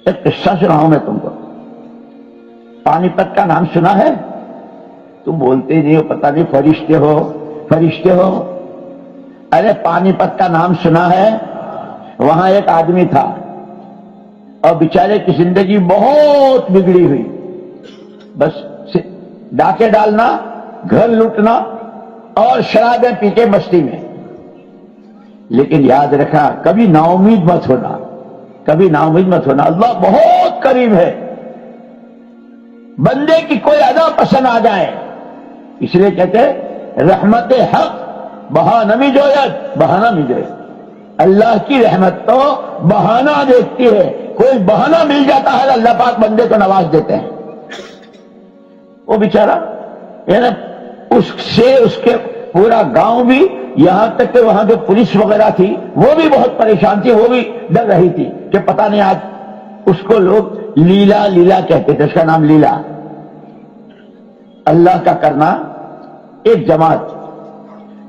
ایک قصہ سناؤں میں تم کو. پانی پت کا نام سنا ہے؟ تم بولتے ہی نہیں ہو، پتہ نہیں فرشتے ہو فرشتے ہو. ارے پانی پت کا نام سنا ہے؟ وہاں ایک آدمی تھا اور بیچارے کی زندگی بہت بگڑی ہوئی. بس ڈاکے ڈالنا، گھر لوٹنا اور شرابیں پی کے مستی میں. لیکن یاد رکھنا، کبھی نا امید مت ہونا، کبھی نا امید مت ہونا. اللہ بہت قریب ہے. بندے کی کوئی ادا پسند آ جائے، اس لیے کہتے ہیں رحمت حق بہانہ می جوید، بہانہ می جوید. اللہ کی رحمت تو بہانہ دیکھتی ہے. کوئی بہانہ مل جاتا ہے، اللہ پاک بندے کو نواز دیتے ہیں. وہ بیچارہ یعنی اس سے اس کے پورا گاؤں بھی، یہاں تک کہ وہاں جو پولیس وغیرہ تھی وہ بھی بہت پریشان تھی. وہ بھی ڈر رہی تھی کہ پتہ نہیں آج اس کو لوگ لیلا لیلا کہتے تھے، اس کا نام لیلا. اللہ کا کرنا ایک جماعت،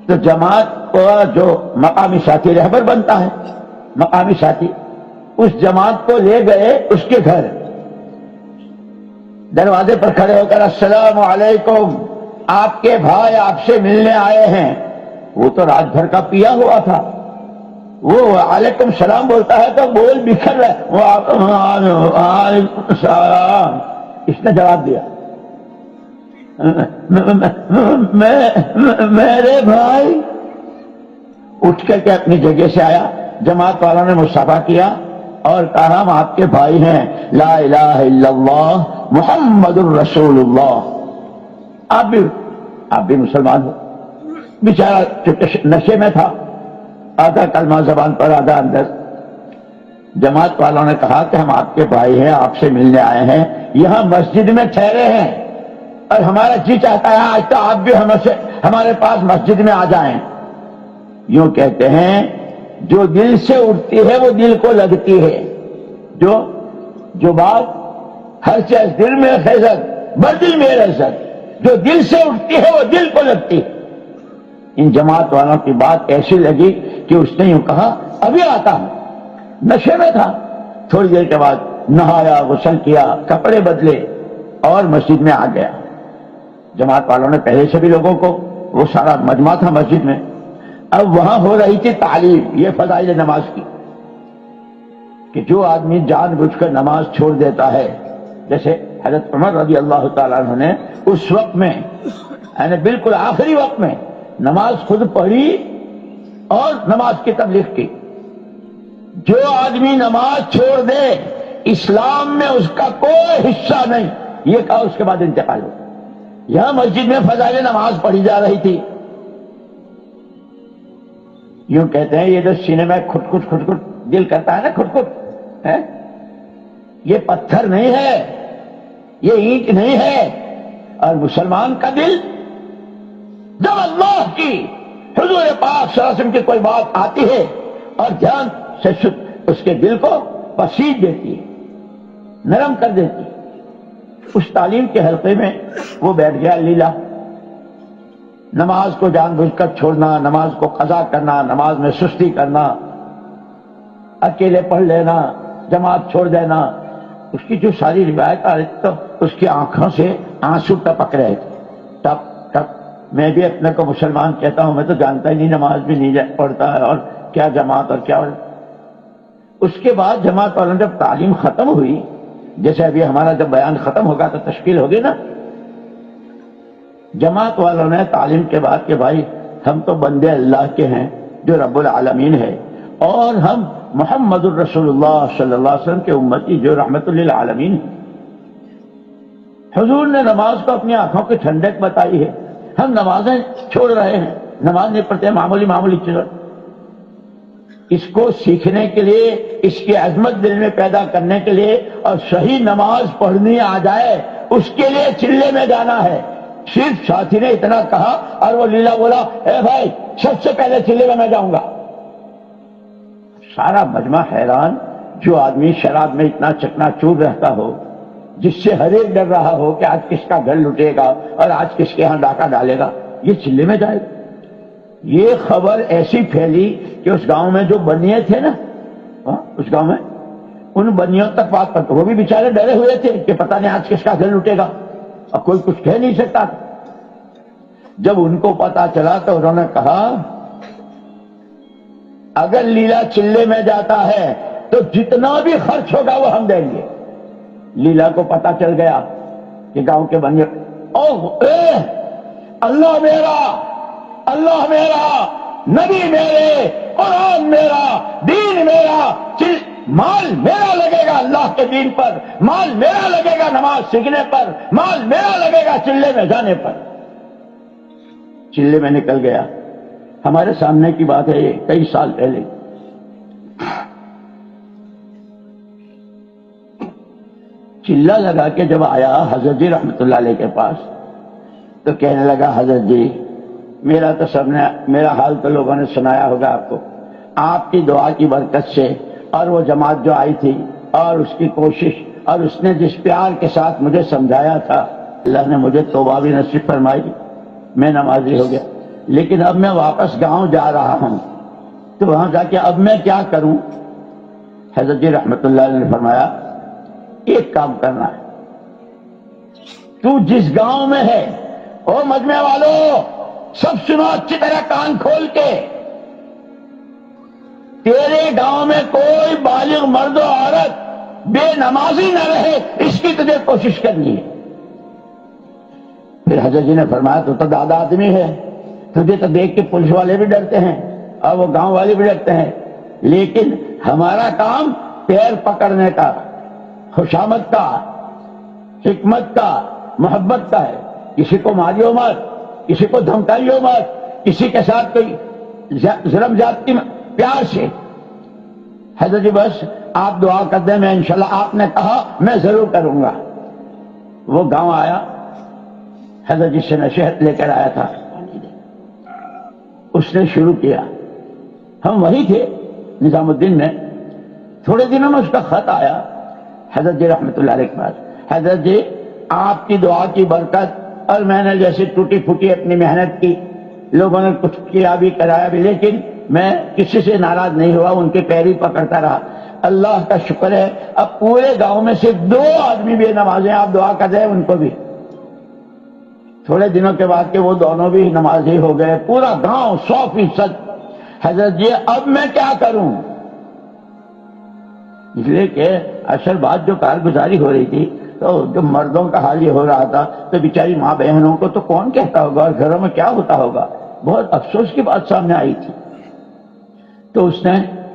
تو جماعت کا جو مقامی ساتھی رہبر بنتا ہے، مقامی ساتھی اس جماعت کو لے گئے اس کے گھر. دروازے پر کھڑے ہو کر السلام علیکم، آپ کے بھائی آپ سے ملنے آئے ہیں. وہ تو رات بھر کا پیا ہوا تھا، وہ علیکم السلام بولتا ہے تو بول بکھر رہا. وعلیکم السلام. اس نے جواب دیا میرے بھائی. اٹھ کر کے اپنی جگہ سے آیا. جماعت والوں نے مصافحہ کیا اور کہا ہم آپ کے بھائی ہیں، لا الہ الا اللہ محمد الرسول اللہ. آپ بھی مسلمان ہو. بیچارہ چونکہ نشے میں تھا، آدھا کلمہ زبان پر آدھا اندر. جماعت والوں نے کہا کہ ہم آپ کے بھائی ہیں، آپ سے ملنے آئے ہیں، یہاں مسجد میں ٹھہرے ہیں اور ہمارا جی چاہتا ہے آج تو آپ بھی ہمارے پاس مسجد میں آ جائیں. یوں کہتے ہیں جو دل سے اٹھتی ہے وہ دل کو لگتی ہے. جو بات ہر چیز دل میں خیزت بر دل میں رہزت، جو دل سے اٹھتی ہے وہ دل کو لگتی ہے. ان جماعت والوں کی بات ایسی لگی کہ اس نے یوں کہا ابھی آتا ہوں. نشے میں تھا. تھوڑی دیر کے بعد نہایا، غسل کیا، کپڑے بدلے اور مسجد میں آ گیا. جماعت والوں نے پہلے سے بھی لوگوں کو، وہ سارا مجمع تھا مسجد میں. اب وہاں ہو رہی تھی تعلیم، یہ فضائل نماز کی، کہ جو آدمی جان بوجھ کر نماز چھوڑ دیتا ہے، جیسے حضرت عمر رضی اللہ تعالیٰ عنہ نے اس وقت میں یعنی بالکل آخری وقت میں نماز خود پڑھی اور نماز کی تبلیغ کی. جو آدمی نماز چھوڑ دے اسلام میں اس کا کوئی حصہ نہیں، یہ کہا. اس کے بعد انتقال ہو. یہاں مسجد میں فضائل نماز پڑھی جا رہی تھی. یوں کہتے ہیں یہ جو سینے میں کھٹ کھٹ دل کرتا ہے نا، کھٹ کھٹ ہے، یہ پتھر نہیں ہے، یہ اینٹ نہیں ہے. اور مسلمان کا دل جب اللہ کی حضور پاک صلی اللہ علیہ وسلم کی کوئی بات آتی ہے اور جان سے اس کے دل کو پسیج دیتی ہے، نرم کر دیتی ہے. اس تعلیم کے حلقے میں وہ بیٹھ گیا لیلا. نماز کو جان بوجھ کر چھوڑنا، نماز کو قضا کرنا، نماز میں سستی کرنا، اکیلے پڑھ لینا، جماعت چھوڑ دینا. اس کی جو ساری روایت آ رہی تو اس کی آنکھوں سے آنسو ٹپک رہے تھے، ٹپ ٹپ. میں بھی اپنے کو مسلمان کہتا ہوں، میں تو جانتا ہی نہیں، نماز بھی نہیں پڑھتا ہے، اور کیا جماعت اور کیا. اس کے بعد جماعت والوں جب تعلیم ختم ہوئی، جیسے ابھی ہمارا جب بیان ختم ہوگا تو تشکیل ہوگی نا، جماعت والوں نے تعلیم کے بعد کہ بھائی ہم تو بندے اللہ کے ہیں جو رب العالمین ہے، اور ہم محمد الرسول اللہ صلی اللہ علیہ وسلم کے امتی جو رحمت للعالمین ہے. حضور نے نماز کو اپنی آنکھوں کی ٹھنڈک بتائی ہے، ہم نمازیں چھوڑ رہے ہیں، نماز نہیں پڑھتے، معمولی چیزیں. اس کو سیکھنے کے لیے، اس کی عظمت دل میں پیدا کرنے کے لیے اور صحیح نماز پڑھنی آ جائے، اس کے لیے چلے میں جانا ہے. صرف ساتھی نے اتنا کہا اور وہ لیلا بولا اے بھائی سب سے پہلے چلے میں جاؤں گا. سارا مجمع حیران. جو آدمی شراب میں اتنا چکنا چور رہتا ہو، جس سے ہر ایک ڈر رہا ہو کہ آج کس کا گھر لٹے گا اور آج کس کے ہاں ڈاکہ ڈالے گا، یہ چلے میں جائے گا. یہ خبر ایسی پھیلی کہ اس گاؤں میں جو بنیے تھے نا، اس گاؤں میں ان بنیوں تک بات پہنچ، وہ بھی بیچارے ڈرے ہوئے تھے کہ پتہ نہیں آج کس کا دل لٹے گا، اب کوئی کچھ کہہ نہیں سکتا تھا۔ جب ان کو پتا چلا تو انہوں نے کہا اگر لیلا چلے میں جاتا ہے تو جتنا بھی خرچ ہوگا وہ ہم دیں گے۔ لیلا کو پتا چل گیا کہ گاؤں کے بندے اللہ میرا، اللہ میرا، نبی میرے، قرآن میرا، دین میرا، مال میرا لگے گا اللہ کے دین پر، مال میرا لگے گا نماز سیکھنے پر، مال میرا لگے گا چلے میں جانے پر۔ چلے میں نکل گیا۔ ہمارے سامنے کی بات ہے یہ، کئی سال پہلے۔ چلہ لگا کے جب آیا حضرت جی رحمت اللہ علیہ کے پاس تو کہنے لگا حضرت جی میرا حال تو لوگوں نے سنایا ہوگا آپ کو، آپ کی دعا کی برکت سے اور وہ جماعت جو آئی تھی اور اس کی کوشش اور اس نے جس پیار کے ساتھ مجھے سمجھایا تھا، اللہ نے مجھے توبہ بھی نصیب فرمائی، میں نمازی ہو گیا۔ لیکن اب میں واپس گاؤں جا رہا ہوں تو وہاں جا کے اب میں کیا کروں؟ حضرت جی رحمت اللہ علیہ نے فرمایا ایک کام کرنا ہے، تو جس گاؤں میں ہے، او مجمع والوں سب سنو اچھی طرح کان کھول کے، تیرے گاؤں میں کوئی بالغ مرد و عورت بے نمازی نہ رہے، اس کی تجھے کوشش کرنی ہے۔ پھر حضرت جی نے فرمایا تو دادا آدمی ہے، تجھے تو دیکھ کے پولیس والے بھی ڈرتے ہیں اور وہ گاؤں والے بھی ڈرتے ہیں، لیکن ہمارا کام پیر پکڑنے کا، خوشامد کا، حکمت کا، محبت کا ہے۔ کسی کو ماریو مت، کسی کو دھمکائیو مت، کسی کے ساتھ کوئی ظلم زیادتی پیار سے۔ حضرت جی بس آپ دعا کر دیں، میں انشاءاللہ آپ نے کہا میں ضرور کروں گا۔ وہ گاؤں آیا، حضرت جی سے نصیحت لے کر آیا تھا، اس نے شروع کیا۔ ہم وہی تھے نظام الدین میں، تھوڑے دنوں میں اس کا خط آیا حضرت جی رحمت اللہ علیہ کے پاس، حضرت جی آپ کی دعا کی برکت اور میں نے جیسے ٹوٹی پھوٹی اپنی محنت کی، لوگوں نے کچھ کیا بھی کرایا بھی، لیکن میں کسی سے ناراض نہیں ہوا، ان کے پیر ہی پکڑتا رہا۔ اللہ کا شکر ہے اب پورے گاؤں میں صرف 2 آدمی بے نماز ہیں، آپ دعا کر دیں ان کو بھی۔ تھوڑے دنوں کے بعد کہ وہ دونوں بھی نمازی ہو گئے، پورا گاؤں 100%۔ حضرت جی اب میں کیا کروں؟ اس لیے کہ اصل بات جو کارگزاری ہو رہی تھی تو جو مردوں کا حال یہ ہو رہا تھا تو بیچاری ماں بہنوں کو تو کون کہتا ہوگا اور گھروں میں کیا ہوتا ہوگا، بہت افسوس کی بات سامنے آئی تھی۔ تو اس نے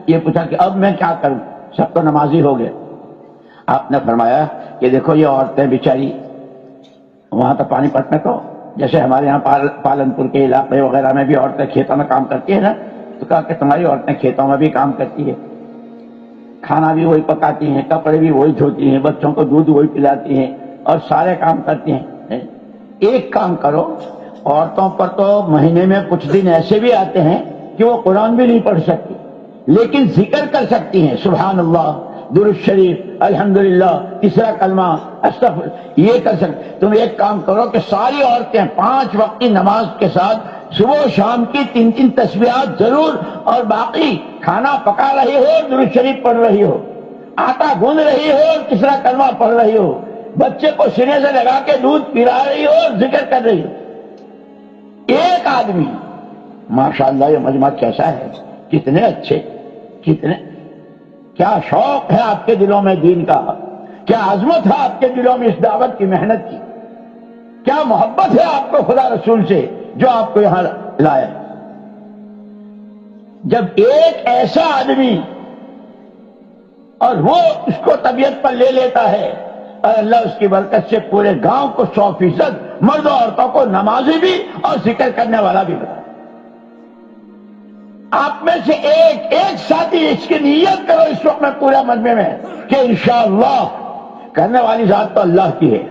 یہ پوچھا کہ اب میں کیا کروں، سب تو نمازی ہو گئے۔ آپ نے فرمایا کہ دیکھو یہ عورتیں بیچاری وہاں تو پانی پت میں تو جیسے ہمارے یہاں پالنپور کے علاقے وغیرہ میں بھی عورتیں کھیتوں میں کام کرتی ہیں نا، تو کہا کہ تمہاری عورتیں کھیتوں میں بھی کام کرتی ہے، کھانا بھی وہی پکاتی ہیں، کپڑے بھی وہی دھوتی ہیں، بچوں کو دودھ وہی پلاتی ہیں اور سارے کام کرتی ہیں۔ ایک کام کرو، عورتوں پر تو مہینے میں کچھ دن ایسے بھی آتے ہیں کہ وہ قرآن بھی نہیں پڑھ سکتی لیکن ذکر کر سکتی ہیں، سبحان اللہ، درود شریف، الحمدللہ، تیسرا کلمہ، استغفر، یہ کر سکتے۔ تم ایک کام کرو کہ ساری عورتیں 5 وقت کی نماز کے ساتھ صبح و شام کی 3 تسبیحات ضرور، اور باقی کھانا پکا رہی ہو، درود شریف پڑھ رہی ہو، آٹا گوندھ رہی ہو، تیسرا کلمہ پڑھ رہی ہو، بچے کو سینے سے لگا کے دودھ پلا رہی ہو، ذکر کر رہی ہو۔ ایک آدمی، ماشاءاللہ یہ مجمع کیسا ہے، کتنے اچھے، کتنے، کیا شوق ہے آپ کے دلوں میں دین کا، کیا عظمت ہے آپ کے دلوں میں اس دعوت کی محنت کی، کیا محبت ہے آپ کو خدا رسول سے جو آپ کو یہاں لائے۔ جب ایک ایسا آدمی اور وہ اس کو طبیعت پر لے لیتا ہے اور اللہ اس کی برکت سے پورے گاؤں کو 100% مرد و عورتوں کو نمازی بھی اور ذکر کرنے والا بھی بنا۔ آپ میں سے ایک ساتھی اس کی نیت کرو اس وقت میں پورا مجمع میں کہ انشاءاللہ کرنے والی ذات تو اللہ کی ہے۔